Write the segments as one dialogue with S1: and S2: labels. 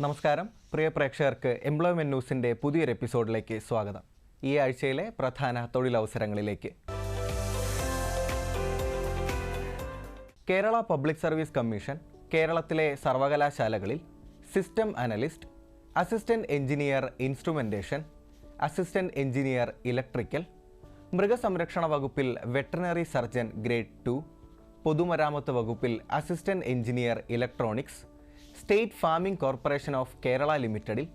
S1: നമസ്കാരം പ്രിയ പ്രേക്ഷകർക്ക് എംപ്ലോയ്മെന്റ് ന്യൂസിന്റെ പുതിയൊരു എപ്പിസോഡിലേക്ക് സ്വാഗതം. ഈ ആഴ്ചയിലെ പ്രധാന തൊഴിലവസരങ്ങളിലേക്ക്. കേരള പബ്ലിക് സർവീസ് കമ്മീഷൻ കേരളത്തിലെ സർവകലാശാലകളിൽ system analyst, assistant engineer instrumentation, assistant engineer electrical, മൃഗസംരക്ഷണ വകുപ്പിൽ വെറ്ററിനറി സർജൻ ഗ്രേഡ് 2, പൊതുമരാമത്ത് വകുപ്പിൽ assistant engineer electronics, state farming corporation of Kerala ലിമിറ്റഡിൽ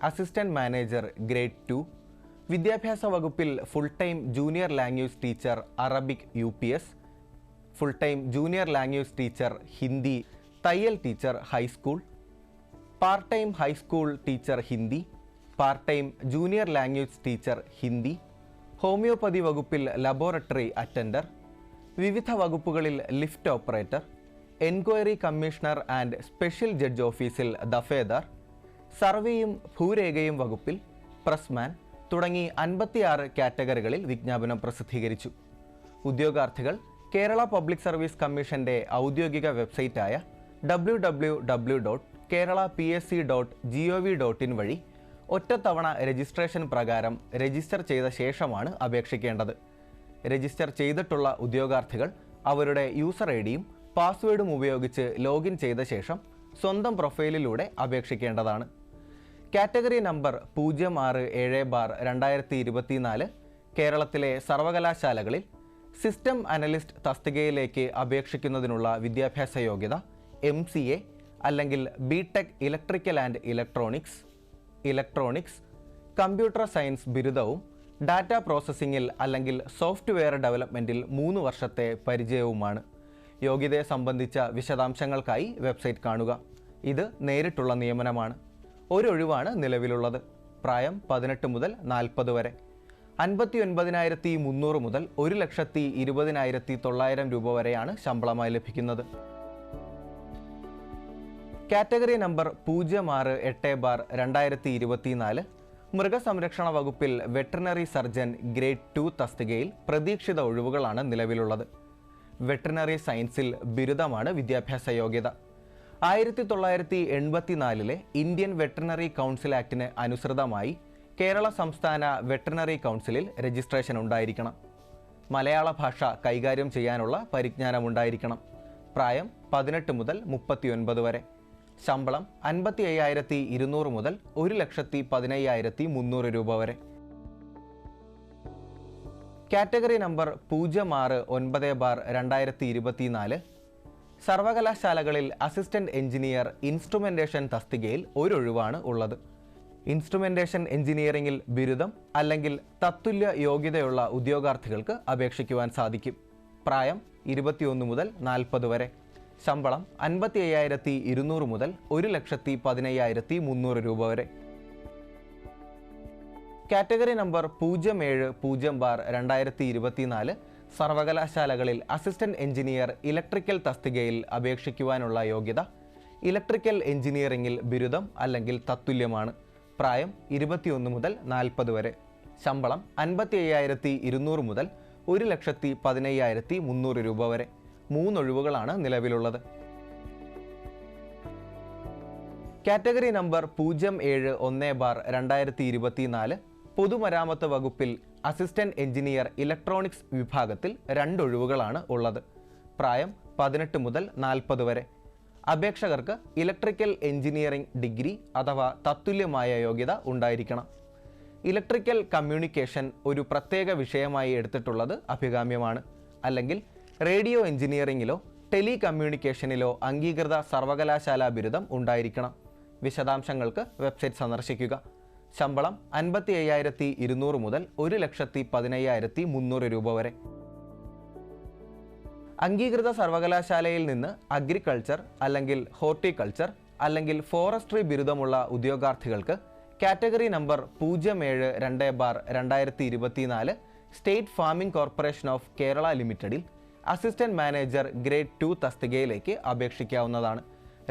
S1: അസിസ്റ്റന്റ് മാനേജർ ഗ്രേഡ് 2, വിദ്യാഭ്യാസ വകുപ്പിൽ full time junior language teacher Arabic UPS, full time junior language teacher Hindi, തയ്യൽ teacher high school, part time high school teacher Hindi, part time junior language teacher Hindi, homeopathy വകുപ്പിൽ laboratory attender, വിവിധ വകുപ്പുകളിൽ lift operator, enquiry commissioner and special judge ഓഫീസിൽ ദഫേദാർ, സർവേയും ഭൂരേഖയും വകുപ്പിൽ പ്രസ്മാൻ തുടങ്ങി 56 കാറ്റഗറികളിൽ വിജ്ഞാപനം പ്രസിദ്ധീകരിച്ചു. ഉദ്യോഗാർത്ഥികൾ കേരള പബ്ലിക് സർവീസ് കമ്മീഷന്റെ ഔദ്യോഗിക വെബ്സൈറ്റായ www.keralapsc.gov.in വഴി ഒറ്റത്തവണ രജിസ്ട്രേഷൻ പ്രകാരം രജിസ്റ്റർ ചെയ്ത ശേഷമാണ് അപേക്ഷിക്കേണ്ടത്. രജിസ്റ്റർ ചെയ്തിട്ടുള്ള ഉദ്യോഗാർത്ഥികൾ അവരുടെ യൂസർ ഐഡിയും പാസ്വേഡും ഉപയോഗിച്ച് ലോഗിൻ ചെയ്ത ശേഷം സ്വന്തം പ്രൊഫൈലിലൂടെ അപേക്ഷിക്കേണ്ടതാണ്. കാറ്റഗറി നമ്പർ 06/7/2024 കേരളത്തിലെ സർവകലാശാലകളിൽ സിസ്റ്റം അനലിസ്റ്റ് തസ്തികയിലേക്ക് അപേക്ഷിക്കുന്നതിനുള്ള വിദ്യാഭ്യാസ യോഗ്യത MCA അല്ലെങ്കിൽ BTech electrical and electronics, computer science ബിരുദവും ഡാറ്റ പ്രോസസ്സിങ്ങിൽ അല്ലെങ്കിൽ സോഫ്റ്റ്വെയർ ഡെവലപ്മെൻറ്റിൽ 3 വർഷത്തെ പരിചയവുമാണ്. യോഗ്യതയെ സംബന്ധിച്ച വിശദാംശങ്ങൾക്കായി വെബ്സൈറ്റ് കാണുക. ഇത് നേരിട്ടുള്ള നിയമനമാണ്. ഒരു ഒഴിവാണ് നിലവിലുള്ളത്. പ്രായം 18 മുതൽ 40 വരെ. 59,300 മുതൽ 1,20,900 രൂപ വരെയാണ് ശമ്പളമായി ലഭിക്കുന്നത്. കാറ്റഗറി നമ്പർ 06/8/2024 മൃഗസംരക്ഷണ വകുപ്പിൽ വെറ്ററിനറി സർജൻ ഗ്രേഡ് 2 തസ്തികയിൽ പ്രതീക്ഷിത ഒഴിവുകളാണ് നിലവിലുള്ളത്. വെറ്ററിനറി സയൻസിൽ ബിരുദമാണ് വിദ്യാഭ്യാസ യോഗ്യത. 1984 ഇന്ത്യൻ വെറ്ററിനറി കൗൺസിൽ ആക്ടിന് അനുസൃതമായി കേരള സംസ്ഥാന വെറ്ററിനറി കൗൺസിലിൽ രജിസ്ട്രേഷൻ ഉണ്ടായിരിക്കണം. മലയാള ഭാഷ കൈകാര്യം ചെയ്യാനുള്ള പരിജ്ഞാനമുണ്ടായിരിക്കണം. പ്രായം 18 മുതൽ 39 വരെ. ശമ്പളം 55,200 മുതൽ 1,15,300 രൂപ വരെ. കാറ്റഗറി നമ്പർ 06/9/2024 സർവകലാശാലകളിൽ അസിസ്റ്റന്റ് എഞ്ചിനീയർ ഇൻസ്ട്രുമെന്റേഷൻ തസ്തികയിൽ ഒരു ഒഴിവാണ് ഉള്ളത്. ഇൻസ്ട്രുമെന്റേഷൻ എഞ്ചിനീയറിംഗിൽ ബിരുദം അല്ലെങ്കിൽ തത്തുല്യ യോഗ്യതയുള്ള ഉദ്യോഗാർത്ഥികൾക്ക് അപേക്ഷിക്കുവാൻ സാധിക്കും. പ്രായം 21 മുതൽ 40 വരെ. ശമ്പളം 55,200 മുതൽ 1,15,300 രൂപ വരെ. കാറ്റഗറി നമ്പർ 07/0/2024 സർവകലാശാലകളിൽ അസിസ്റ്റന്റ് എഞ്ചിനീയർ ഇലക്ട്രിക്കൽ തസ്തികയിൽ അപേക്ഷിക്കുവാനുള്ള യോഗ്യത ഇലക്ട്രിക്കൽ എഞ്ചിനീയറിംഗിൽ ബിരുദം അല്ലെങ്കിൽ തത്തുല്യമാണ്. പ്രായം 21 മുതൽ 40 വരെ. ശമ്പളം 55,200 മുതൽ 1,15,300 രൂപ വരെ. 3 ഒഴിവുകളാണ് നിലവിലുള്ളത്. കാറ്റഗറി നമ്പർ 07/1/2024 പൊതുമരാമത്ത് വകുപ്പിൽ അസിസ്റ്റന്റ് എഞ്ചിനീയർ ഇലക്ട്രോണിക്സ് വിഭാഗത്തിൽ 2 ഒഴിവുകളാണ് ഉള്ളത്. പ്രായം 18 മുതൽ 40 വരെ. അപേക്ഷകർക്ക് ഇലക്ട്രിക്കൽ എഞ്ചിനീയറിംഗ് ഡിഗ്രി അഥവാ തത്തുല്യമായ യോഗ്യത ഉണ്ടായിരിക്കണം. ഇലക്ട്രിക്കൽ കമ്മ്യൂണിക്കേഷൻ ഒരു പ്രത്യേക വിഷയമായി എടുത്തിട്ടുള്ളത് അഭികാമ്യമാണ്. അല്ലെങ്കിൽ റേഡിയോ എഞ്ചിനീയറിംഗിലോ ടെലി കമ്മ്യൂണിക്കേഷനിലോ അംഗീകൃത സർവകലാശാലാ ബിരുദം ഉണ്ടായിരിക്കണം. വിശദാംശങ്ങൾക്ക് വെബ്സൈറ്റ് സന്ദർശിക്കുക. ശമ്പളം 55,200 മുതൽ 1,15,300 രൂപ വരെ. അംഗീകൃത സർവകലാശാലയിൽ നിന്ന് അഗ്രികൾച്ചർ അല്ലെങ്കിൽ ഹോർട്ടിക്കൾച്ചർ അല്ലെങ്കിൽ ഫോറസ്ട്രി ബിരുദമുള്ള ഉദ്യോഗാർത്ഥികൾക്ക് category number 07/2/2024 state farming corporation of Kerala ലിമിറ്റഡിൽ അസിസ്റ്റന്റ് മാനേജർ ഗ്രേഡ് 2 തസ്തികയിലേക്ക് അപേക്ഷിക്കാവുന്നതാണ്.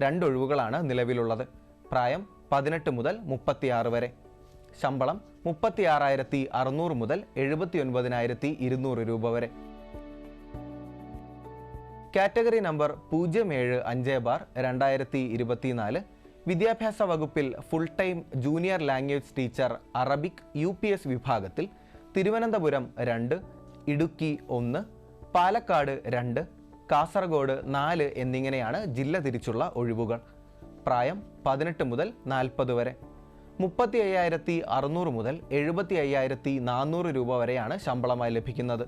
S1: 2 ഒഴിവുകളാണ് നിലവിലുള്ളത്. പ്രായം 18 മുതൽ 36 വരെ. ശമ്പളം 36,600 മുതൽ 79,200 രൂപ വരെ. കാറ്റഗറി നമ്പർ 07/5/2024 വിദ്യാഭ്യാസ വകുപ്പിൽ full time junior language teacher Arabic UPS വിഭാഗത്തിൽ തിരുവനന്തപുരം 2, ഇടുക്കി 1, പാലക്കാട് 2, കാസർഗോഡ് 4 എന്നിങ്ങനെയാണ് ജില്ല തിരിച്ചുള്ള ഒഴിവുകൾ. പ്രായം 18 മുതൽ 40 വരെ. 35,600 മുതൽ 75,400 രൂപ വരെയാണ് ശമ്പളമായി ലഭിക്കുന്നത്.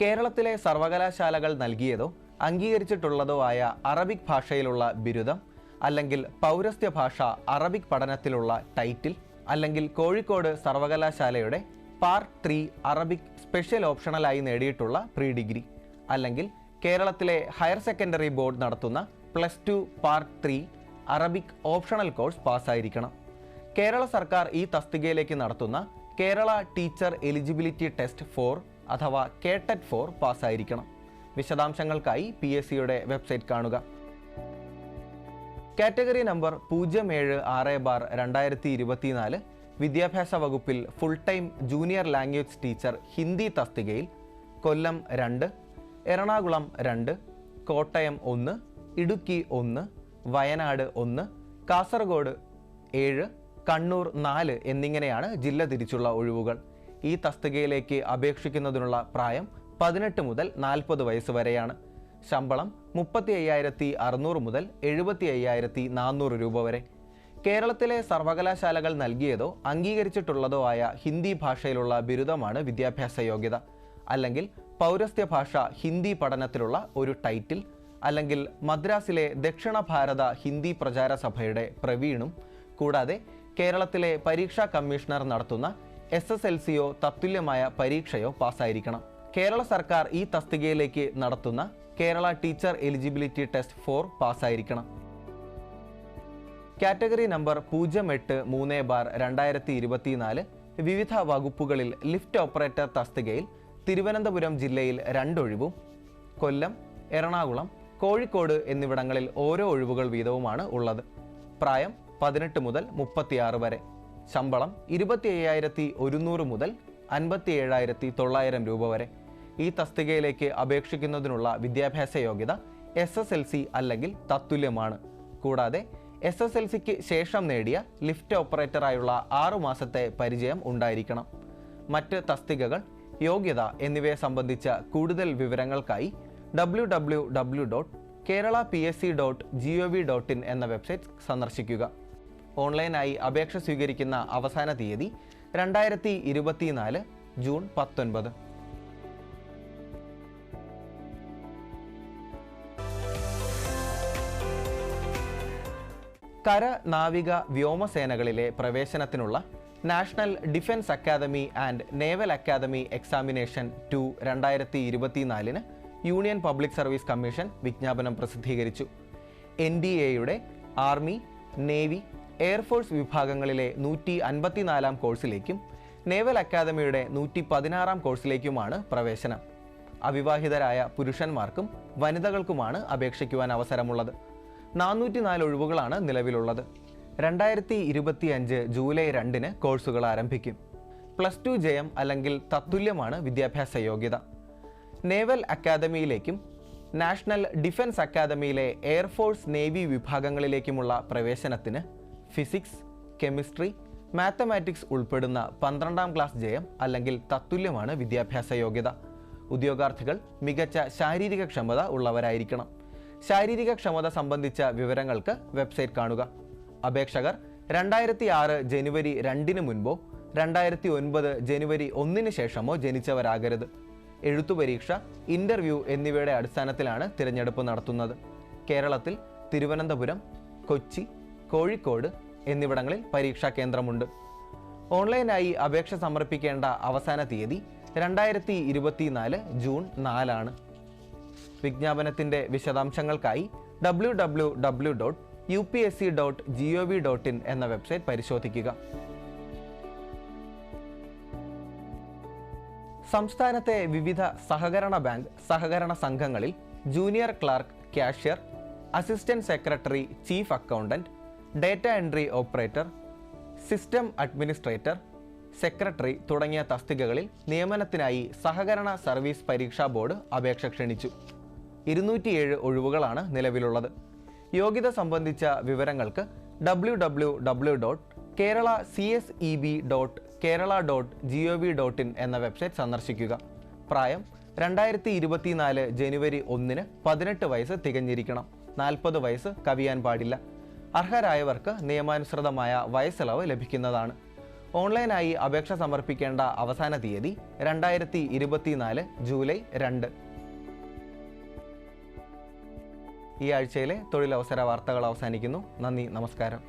S1: കേരളത്തിലെ സർവകലാശാലകൾ നൽകിയതോ അംഗീകരിച്ചിട്ടുള്ളതോ ആയ അറബിക് ഭാഷയിലുള്ള ബിരുദം അല്ലെങ്കിൽ പൗരസ്ത്യ ഭാഷ അറബിക് പഠനത്തിലുള്ള ടൈറ്റിൽ അല്ലെങ്കിൽ കോഴിക്കോട് സർവകലാശാലയുടെ പാർട്ട് 3 അറബിക് സ്പെഷ്യൽ ഓപ്ഷണലായി നേടിയിട്ടുള്ള പ്രീ ഡിഗ്രി അല്ലെങ്കിൽ കേരളത്തിലെ ഹയർ സെക്കൻഡറി ബോർഡ് നടത്തുന്ന +2 പാർട്ട് 3 അറബിക് ഓപ്ഷണൽ കോഴ്സ് പാസ്സായിരിക്കണം. കേരള സർക്കാർ ഈ തസ്തികയിലേക്ക് നടത്തുന്ന കേരള ടീച്ചർ എലിജിബിലിറ്റി ടെസ്റ്റ് 4 അഥവാ KTET 4 പാസ്സായിരിക്കണം. വിശദാംശങ്ങൾക്കായി PSCയുടെ വെബ്സൈറ്റ് കാണുക. കാറ്റഗറി നമ്പർ 07/6/2024 വിദ്യാഭ്യാസ വകുപ്പിൽ full time junior language teacher Hindi തസ്തികയിൽ കൊല്ലം 2, എറണാകുളം 2, കോട്ടയം 1, ഇടുക്കി 1, വയനാട് 1, കാസർഗോഡ് 7, കണ്ണൂർ 4 എന്നിങ്ങനെയാണ് ജില്ല തിരിച്ചുള്ള ഒഴിവുകൾ. ഈ തസ്തികയിലേക്ക് അപേക്ഷിക്കുന്നതിനുള്ള പ്രായം 18 മുതൽ 40 വയസ്സ് വരെയാണ്. ശമ്പളം 35,600 മുതൽ 75,400 രൂപ വരെ. കേരളത്തിലെ സർവകലാശാലകൾ നൽകിയതോ അംഗീകരിച്ചിട്ടുള്ളതോ ആയ ഹിന്ദി ഭാഷയിലുള്ള ബിരുദമാണ് വിദ്യാഭ്യാസ യോഗ്യത. അല്ലെങ്കിൽ പൗരസ്ത്യ ഭാഷ ഹിന്ദി പഠനത്തിലുള്ള ഒരു ടൈറ്റിൽ അല്ലെങ്കിൽ മദ്രാസിലെ ദക്ഷിണ ഭാരത ഹിന്ദി പ്രചാര സഭയുടെ പ്രവീണും കൂടാതെ കേരളത്തിലെ പരീക്ഷാ കമ്മീഷണർ നടത്തുന്ന SSLCയോ തത്തുല്യമായ പരീക്ഷയോ പാസ്സായിരിക്കണം. കേരള സർക്കാർ ഈ തസ്തികയിലേക്ക് നടത്തുന്ന കേരള ടീച്ചർ എലിജിബിലിറ്റി ടെസ്റ്റ് 4 പാസ്സായിരിക്കണം. കാറ്റഗറി നമ്പർ 08/3/2024 വിവിധ വകുപ്പുകളിൽ ലിഫ്റ്റ് ഓപ്പറേറ്റർ തസ്തികയിൽ തിരുവനന്തപുരം ജില്ലയിൽ 2 ഒഴിവും കൊല്ലം, എറണാകുളം, കോഴിക്കോട് എന്നിവിടങ്ങളിൽ ഓരോ ഒഴിവുകൾ വീതവുമാണ് ഉള്ളത്. പ്രായം 18 മുതൽ 36 വരെ. ശമ്പളം 25,100 മുതൽ 57,900 രൂപ വരെ. ഈ തസ്തികയിലേക്ക് അപേക്ഷിക്കുന്നതിനുള്ള വിദ്യാഭ്യാസ യോഗ്യത SSLC അല്ലെങ്കിൽ തത്തുല്യമാണ്. കൂടാതെ SSLCക്ക് ശേഷം നേടിയ ലിഫ്റ്റ് ഓപ്പറേറ്ററായുള്ള 6 മാസത്തെ പരിചയം ഉണ്ടായിരിക്കണം. മറ്റ് തസ്തികകൾ, യോഗ്യത എന്നിവയെ സംബന്ധിച്ച കൂടുതൽ വിവരങ്ങൾക്കായി www.keralapsc.gov.in എന്ന വെബ്സൈറ്റ് സന്ദർശിക്കുക. ഓൺലൈനായി അപേക്ഷ സ്വീകരിക്കുന്ന അവസാന തീയതി 2024 ജൂൺ 19. കര, നാവിക, വ്യോമസേനകളിലെ പ്രവേശനത്തിനുള്ള national defence academy and naval academy examination 2 2024 union public service commission വിജ്ഞാപനം പ്രസിദ്ധീകരിച്ചു. NDAയുടെ ആർമി, നേവി, എയർഫോഴ്സ് വിഭാഗങ്ങളിലെ 154 കോഴ്സിലേക്കും നേവൽ അക്കാദമിയുടെ 116 കോഴ്സിലേക്കുമാണ് പ്രവേശനം. അവിവാഹിതരായ പുരുഷന്മാർക്കും വനിതകൾക്കുമാണ് അപേക്ഷിക്കുവാൻ അവസരമുള്ളത്. 404 ഒഴിവുകളാണ് നിലവിലുള്ളത്. 2025 ജൂലൈ 2 കോഴ്സുകൾ ആരംഭിക്കും. +2 ജയം അല്ലെങ്കിൽ തത്തുല്യമാണ് വിദ്യാഭ്യാസ യോഗ്യത. നേവൽ അക്കാദമിയിലേക്കും നാഷണൽ ഡിഫൻസ് അക്കാദമിയിലെ എയർഫോഴ്സ്, നേവി വിഭാഗങ്ങളിലേക്കുമുള്ള പ്രവേശനത്തിന് ഫിസിക്സ്, കെമിസ്ട്രി, മാത്തമാറ്റിക്സ് ഉൾപ്പെടുന്ന 12ാം ക്ലാസ് ജയം അല്ലെങ്കിൽ തത്തുല്യമാണ് വിദ്യാഭ്യാസ യോഗ്യത. ഉദ്യോഗാർത്ഥികൾ മികച്ച ശാരീരിക ക്ഷമത ഉള്ളവരായിരിക്കണം. ശാരീരിക ക്ഷമത സംബന്ധിച്ച വിവരങ്ങൾക്ക് വെബ്സൈറ്റ് കാണുക. അപേക്ഷകർ 2006 ജനുവരി 2 മുൻപോ 2009 ജനുവരി 1 ശേഷമോ ജനിച്ചവരാകരുത്. എഴുത്തുപരീക്ഷ, ഇന്റർവ്യൂ എന്നിവയുടെ അടിസ്ഥാനത്തിലാണ് തിരഞ്ഞെടുപ്പ് നടത്തുന്നത്. കേരളത്തിൽ തിരുവനന്തപുരം, കൊച്ചി, കോഴിക്കോട് എന്നിവിടങ്ങളിൽ പരീക്ഷാ കേന്ദ്രമുണ്ട്. ഓൺലൈനായി അപേക്ഷ സമർപ്പിക്കേണ്ട അവസാന തീയതി 2024 ജൂൺ 4. വിജ്ഞാപനത്തിൻ്റെ വിശദാംശങ്ങൾക്കായി www.upsc.gov.in എന്ന വെബ്സൈറ്റ് പരിശോധിക്കുക. സംസ്ഥാനത്തെ വിവിധ സഹകരണ ബാങ്ക്, സഹകരണ സംഘങ്ങളിൽ junior clerk, cashier, assistant secretary, chief accountant, data entry operator, system administrator, secretary തുടങ്ങിയ തസ്തികകളിൽ നിയമനത്തിനായി സഹകരണ സർവീസ് പരീക്ഷാ ബോർഡ് അപേക്ഷ ക്ഷണിച്ചു. 207 ഒഴിവുകളാണ് നിലവിലുള്ളത്. യോഗ്യത സംബന്ധിച്ച വിവരങ്ങൾക്ക് www.kerala.cseb.kerala.gov.in എന്ന വെബ്സൈറ്റ് സന്ദർശിക്കുക. പ്രായം 2024 ജനുവരി 1 18 വയസ്സ് തികഞ്ഞിരിക്കണം. 40 വയസ്സ് കവിയാൻ പാടില്ല. അർഹരായവർക്ക് നിയമാനുസൃതമായ വയസ്സിളവ് ലഭിക്കുന്നതാണ്. ഓൺലൈനായി അപേക്ഷ സമർപ്പിക്കേണ്ട അവസാന തീയതി 2024 ജൂലൈ 2. ഈ ആഴ്ചയിലെ തൊഴിലവസര വാർത്തകൾ അവസാനിക്കുന്നു. നന്ദി, നമസ്കാരം.